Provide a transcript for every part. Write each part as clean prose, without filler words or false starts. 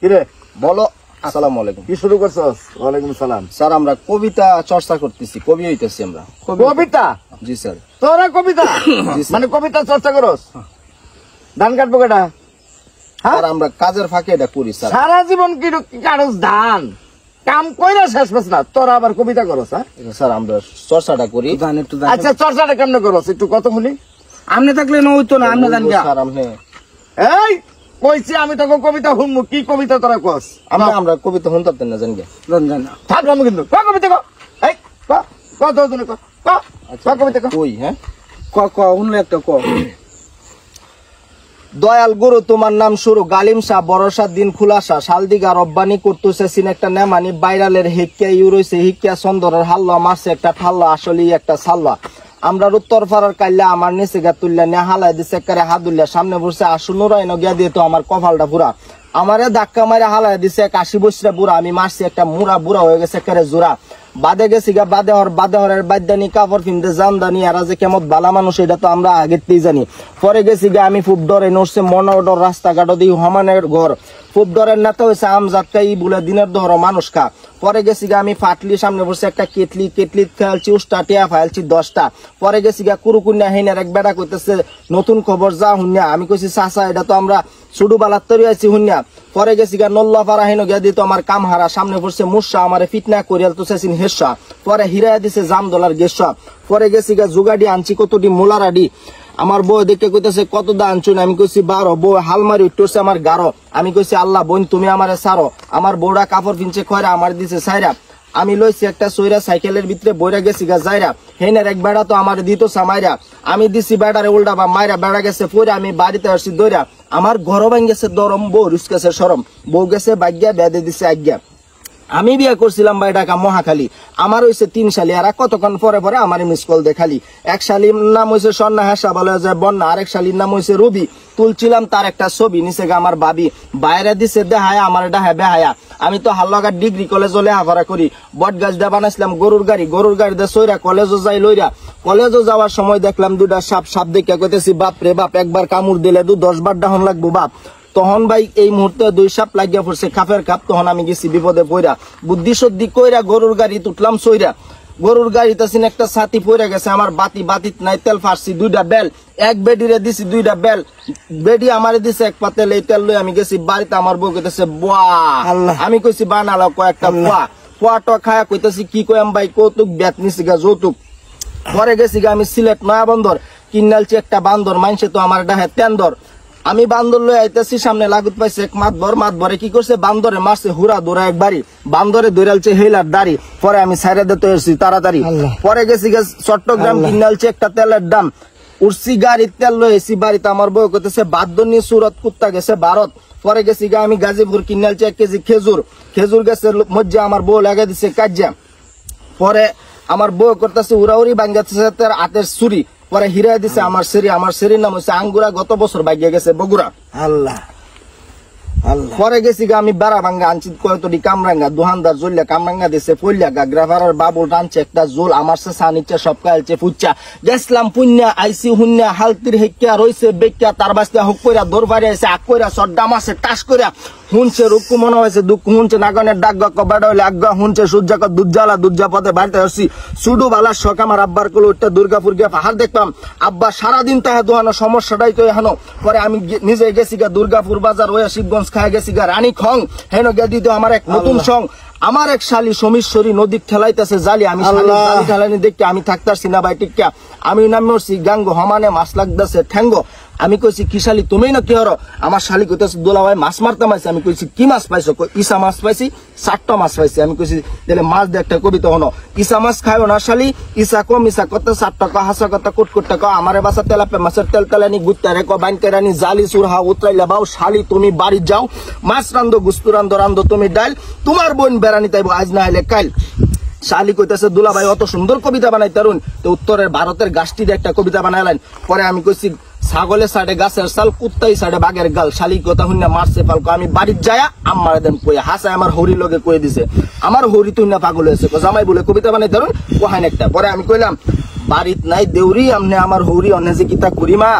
কিরে বলো। আসসালামু আলাইকুম। কি শুরু করছস? ওয়ালাইকুম সালাম। স্যার আমরা কবিতা চর্চা করতেছি, কবি হইতেছি আমরা। কবিতা? জি স্যার। তোরা কবিতা মানে কবিতা চর্চা করস? ধান কাটবো কেটা? স্যার আমরা কাজের ফাঁকে এটা করি স্যার। সারা জীবন কি কাটস ধান? কাম কইরা শেষ পাস না, তোরা আবার কবিতা করস? হ্যাঁ স্যার আমরা চর্চাটা করি। আচ্ছা চর্চাটা কেমনে করস একটু কত শুনি। আমনে থাকলে নইতো না, আমনে জান স্যার আপনি এই কইছি আমি তোকে কবিতা শুনবো, কি কবিতা তোরা কস? আমরা কবিতা শুনতে না জানি জান থাকলাম কিন্তু কবিতা ক এই কত তুমি ক কবিতা ক কই। হ্যাঁ ক উনলে একটা ক। দয়াল গুরু তোমার নাম শুরু গালিম শাহ বরসার দিন খুলাসা শালদিগা রব্বানি করতেছে সিন একটা নেমানি বাইরালের হিক্কা ইউরইছে হিক্কা চন্দরের হাল্লা মারছে একটা ঠাল্লা আসলেই একটা সাল্লা আমরা উত্তর ফারার কাইল্লা আমার নিচে গা তুললা নে হালাই দিছে একেবারে হাদুল্লা সামনে বসে আসুনুরাই গিয়া দিয়ে তো আমার কপালটা পুরা আমারে ধাক্কা মারে হালাই দিছে এক 80 বছরের বুড়া আমি মারছি একটা মুড়া বুড়া হয়ে গেছে একেবারে জোড়া বাদে গেছি গা বাদেহরের বাদ্যানি কাপড় কিনতে জামদানি আর যে কেমন বালা মানুষ এটা তো আমরা আগেতেই জানি পরে গেছি গা আমি খুব ডরে নড়ছে মনোডর রাস্তাঘাট দিয়ে হমানের ঘর খুব ডরের নেতা হয়েছে আমজাদকাই বলে দিনের ধর মানুষ খা পরে গেছি গা আমি ফাটলি সামনে বসে একটা কেটলি খেয়ালছি উষ্টা টিয়া ফাইলছি 10টা পরে গেছি গা কুরুকুন্যা হেনার এক বেড়া কইতেছে নতুন খবর যা হুন্যা আমি কইছি চাচা এটা তো আমরা ছুডু বালার তরি আছি হুন্যা পরে গেছি গা নল্লাপাড়া হেন গিয়া দিত আমার কাম হারা সামনে পড়ছে মুর্শা আমারে ফিটনা করিয়াল তো চাইছিন হেসা পরে হিরাইয়া দিছে জামদলার গেসা পরে গেছি গা জুগাডি আনছি কতটি মোলারাডি আমার বউ দেখে কইতেছে কত দা আনছুন আমি কইছি 12 বউ হালমারি উঠছে আমার গারো আমি কইছি আল্লাহ বোন তুমি আমারে সারো আমার বউরা কাপড় পিনছে খয়রা আমার দিছে সাইরা আমি লইছি একটা সইরা সাইকেলের ভিতরে বইরা গেছি গা যাইরা হেনার এক বেড়া তো আমার দিত সামাইরা আমি দিছি বেড়ারে উল্টা বা মাইরা বেড়া গেছে পরে আমি বাড়িতে আসছি দইরা আমার ঘর ভাঙ গেছে দরম বউ রুস গেছে সরম বউ গেছে বাগ্যা বেঁধে দিছে আজ্ঞা আমি বিয়ে করছিলাম ভাই ঢাকা মহাখালী আমার হইছে 3 শালি আর কতক্ষণ পরে পরে আমার মিস কল দেখালি এক শালির নাম হইছে স্বর্ণা হাসা বলে যে বন্যা আরেক শালির নাম হইছে রবি তুলছিলাম তার একটা ছবি নিচে গা আমার ভাবি বাইরে দিছে দেহায়া আমার ডাহা বেহায়া আমি তো হাল্লাগার ডিগ্রি কলেজ লেখাপড়া করি বট গাছ দিয়ে বানাইছিলাম গরুর গাড়ি দিয়ে সইরা কলেজও যাই লইরা কলেজও যাওয়ার সময় দেখলাম দুটা সাপ দেখে কইতেছি বাপ রে বাপ একবার কামড় দিলে 10 বার ডাহন লাগবো বাপ তখন ভাই এই মুহূর্তে 2 সাপ লাগিয়া পড়ছে কাপের কাপ তখন আমি গেছি বিপদে পড়া বুদ্ধি সদ্ধি কইরা গরুর গাড়ি উঠলাম সইরা গরুর গাড়িতে সিন একটা ছাতি পড়ে গেছে আমার বাতিত নাই তেল ফারছি 2টা বেল এক বেডিরে দিছি 2টা বেল বেডি আমারে দিছে এক পাতেল এই তেল লই আমি গেছি বাড়িতে আমার বউ কইতেছে বাহ আমি কইছি বানালো কয়েকটা পোয়াটো খায়া কইতেছি কি কইম ভাই কৌতুক ব্যাত নিছি গা যৌতুক পরে গেছি গা আমি সিলেট নয়া বন্দর কিনালছি একটা বান্দর মাইনছে তো আমার ডাহে তেন্দর আমি বান্দর লই আইতেছি সামনে লাগুত পাইছে এক মাতবরে কি করছে বান্দরে মারছে হুরা দৌড়া একবারই বান্দরে দৌড়ালছে হেলার দাড়ি পরে আমি সাইরে দিতে এসেছি তাড়াতাড়ি পরে গেছি চট্টগ্রাম কিনালছে একটা তেলের দাম উঠছি গাড়ি তেল লই এসি বাড়িতে আমার বউ কইতেছে বাদনি সুরত কুত্তা গেছে ভারত পরে গেছি গা আমি গাজীপুর কিনালছে 1 কেজি খেজুর গেছে মধ্যে আমার বউ লাগা দিছে কাজ্জা পরে আমার বউ করতেছে উড়াউড়ি বাঙ্গাচ্ছে হাতের ছুরি পরে হিরা দিছে আমার সেরির নাম হচ্ছে আঙ্গুরা গত বছর বাইকে গেছে বগুড়া আল্লাহ পরে গেছি গা আমি বেড়া ভাঙ্গা আনছি কয়তটি কামরাঙ্গা দোহানদার জল্লা কামরাঙ্গা দিছে পইলা গা গ্রাফারের বাবুল টানছে একটা জোল আমার সে সানিচ্ছে সব কালছে ফুচ্চা গেছলাম পুণ্যা আইসি হুন্যা হালতির হেক্কা রইছে বেক্কা তার বাস্তা হুক কইরা দৌড় বাড়ি আইছে আক কইরা সড্ডা মাসে টাস কইরা হুনছে রুকু মনে হয়েছে দুঃখ হুনছে নাগনের ডাক গক বেড়া হইলে আজ্ঞা হুনছে সূর্যাক দুর্জা পথে বাড়িতে আসছি শুধু বালার শখ আমার আব্বার কোলে উঠতে দুর্গাপুর গিয়ে পাহাড় দেখতাম আব্বা সারাদিন তাহা দোহানো সমস্যাটাই তো এহানো পরে আমি নিজে গেছি গা দুর্গাপুর বাজার ওয়া শিবগঞ্জ খায় গেছি গা রানী খং হেন গে দিত আমার এক নতুন সং আমার এক শালি সমীশ্বরী নদীর ঠেলাইতেছে জালি আমি শালি ঠেলানি দেখতে আমি থাকতাছি না ভাই টিকা আমি নামছি গাঙ্গ হমানে মাছ লাগতেছে ঠ্যাঙ্গ আমি কইছি কি শালি তুমি না কি হরো আমার শালি কইতেছে দোলা ভাই মাছ মারতাম আইছি আমি কইছি কি মাছ পাইছো ইসা মাছ পাইছি 4টা মাছ পাইছি আমি কইছি তাহলে মাছ দিয়ে একটা কবিতা হনো ইসা মাছ খায়ও না শালি ইসা কম ইসা কত 4 টাকা হাসা কত কোট টাকা আমারে বাসা তেলাপে মাছের তেল তেলানি গুত্তা রে কো বাইন কেরানি জালি সুরহা উতরাইলা বাও শালি তুমি বাড়ি যাও মাছ রান্দো গুস্তু রান্দো তুমি ডাল তোমার বোন বেড়ানি তাইবো আজ না হলে কাল শালি কইতেছে দুলা ভাই অত সুন্দর কবিতা বানাই তারুন তো উত্তরের ভারতের গাছটি একটা কবিতা বানাইলেন পরে আমি কইছি ছাগলের সাইডে গাছের সাল কুত্তাই সাইডে বাঘের গাল শালি কথা হুন্না মারছে পালকো আমি বাড়ির যায়া আম্মারে দেন কইয়া হাসায় আমার হরি লগে কই দিছে আমার হরি তুইনা পাগল হয়েছে জামাই বলে কবিতা বানাই তারুন কোহান একটা পরে আমি কইলাম বাড়িত নাই দেউরি আমনে আমার হরি অনে যে কিতা করি মা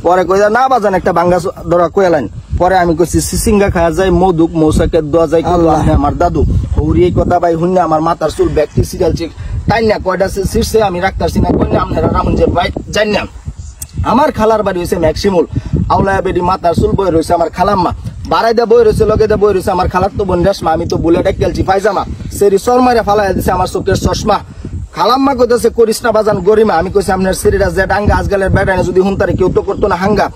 পরে কইলা না বাজান একটা বাঙ্গা ধরা কইলাইন পরে আমি কইছি সিসিঙ্গা খাওয়া যায় মধুক মৌসাকে দেওয়া যায় কিন্তু আপনি আমার দাদু ওর এই কথা ভাই হুন্না আমার মাথার চুল ব্যক্তি সিরিয়াল চিক তাই না কয়টা শীর্ষে আমি রাখতারছি না কই না আপনারা রামন যে ভাই জানি না আমার খালার বাড়ি হয়েছে ম্যাক্সিমুল আউলায়া বেডি মাথার চুল বই রয়েছে আমার খালাম্মা বাড়াই দা বই রয়েছে লগে দা বই রয়েছে আমার খালার তো বোন রেশমা আমি তো বুলেটে খেলছি পায়জামা সেরি শর্মারে ফালাই দিছে আমার চোখের চশমা খালাম্মা কইতেছে করিস না বাজান গরিমা আমি কইছি আপনার শরীরা যে ডাঙ্গা আজকালের বেড়ায় যদি হুনতারে কেউ তো করতো না হাঙ্গা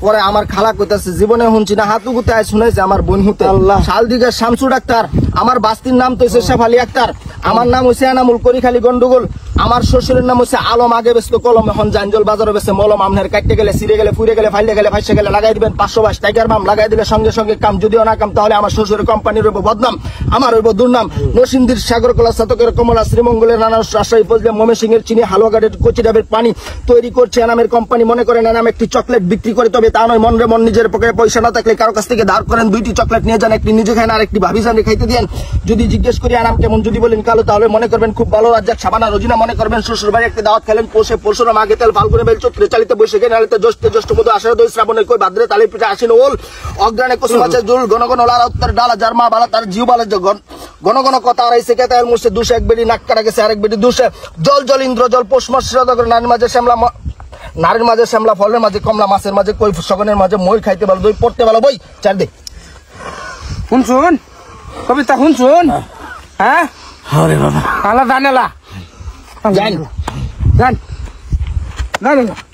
পরে আমার খালা কইতাছে জীবনে শুনছি না হাতু গুতে আয় শুনেছে আমার বোন হুতে শালদিঘার শামসু ডাক্তার আমার বাস্তির নাম তো হইছে শেফালি আক্তার আমার নাম হইছে এনামুল করিখালি গন্ডগোল আমার শ্বশুরের নাম হচ্ছে আলম আগে বেসতো কলম এখন জাঞ্জল বাজারে বেসে মলম আপনার কাটতে গেলে সিরে গেলে ফুরে গেলে ফাইলে গেলে ফাইসে গেলে লাগাই দিবেন 522 টাইগার বাম লাগাই দিলে সঙ্গে সঙ্গে কাম যদিও না কাম তাহলে আমার শ্বশুরের কোম্পানির হইব বদনাম আমার হইব দুর্নাম নরসিংদীর সাগরকলা শতকের কমলা শ্রীমঙ্গলের নানা রাজশাহী ফজলে ময়মনসিংহ এর চিনি হালুয়াঘাটের কচি ডাবের পানি তৈরি করছে এনামের কোম্পানি মনে করেন এনাম একটি চকলেট বিক্রি করে তবে তা নয় মনরে মন নিজের পকেটে পয়সা না থাকলে কারো কাছ থেকে ধার করেন 2টি চকলেট নিয়ে যান একটি নিজে খান আর একটি ভাবি জানে খাইতে দেন যদি জিজ্ঞেস করি এনাম কেমন যদি বলেন কালো তাহলে মনে করবেন খুব ভালো রাজ্জাক সাবানা রোজিনা মনে করবেন শ্বশুর বাড়ি একটা দাওয়াত খেলেন পোষে পরশুরাম আগে তেল ফাল্গুনে বেল চৈত্রে চালিতে বৈশাখে নালিতে জ্যৈষ্ঠ মধু আষাঢ় দই শ্রাবণে কই ভাদ্রে তালি পিঠা আশ্বিন ওল অগ্রাণে কুসুম আছে জুল ঘন ঘন লাল উত্তর ডালা যার মা বালা তার জিউ বালা ঘন ঘন কথা আড়াইছে কেতাল মুছে দুশে এক বেডি নাক কাটা গেছে আরেক বেডি দুশে জল জল ইন্দ্র জল পোষ মাস নারীর মাঝে শ্যামলা ফলের মাঝে কমলা মাছের মাঝে কই সগনের মাঝে মই খাইতে ভালো দই পড়তে ভালো বই চার দে শুনছুন কবিতা শুনছুন হ্যাঁ আরে বাবা আলা জানেলা জান জান জান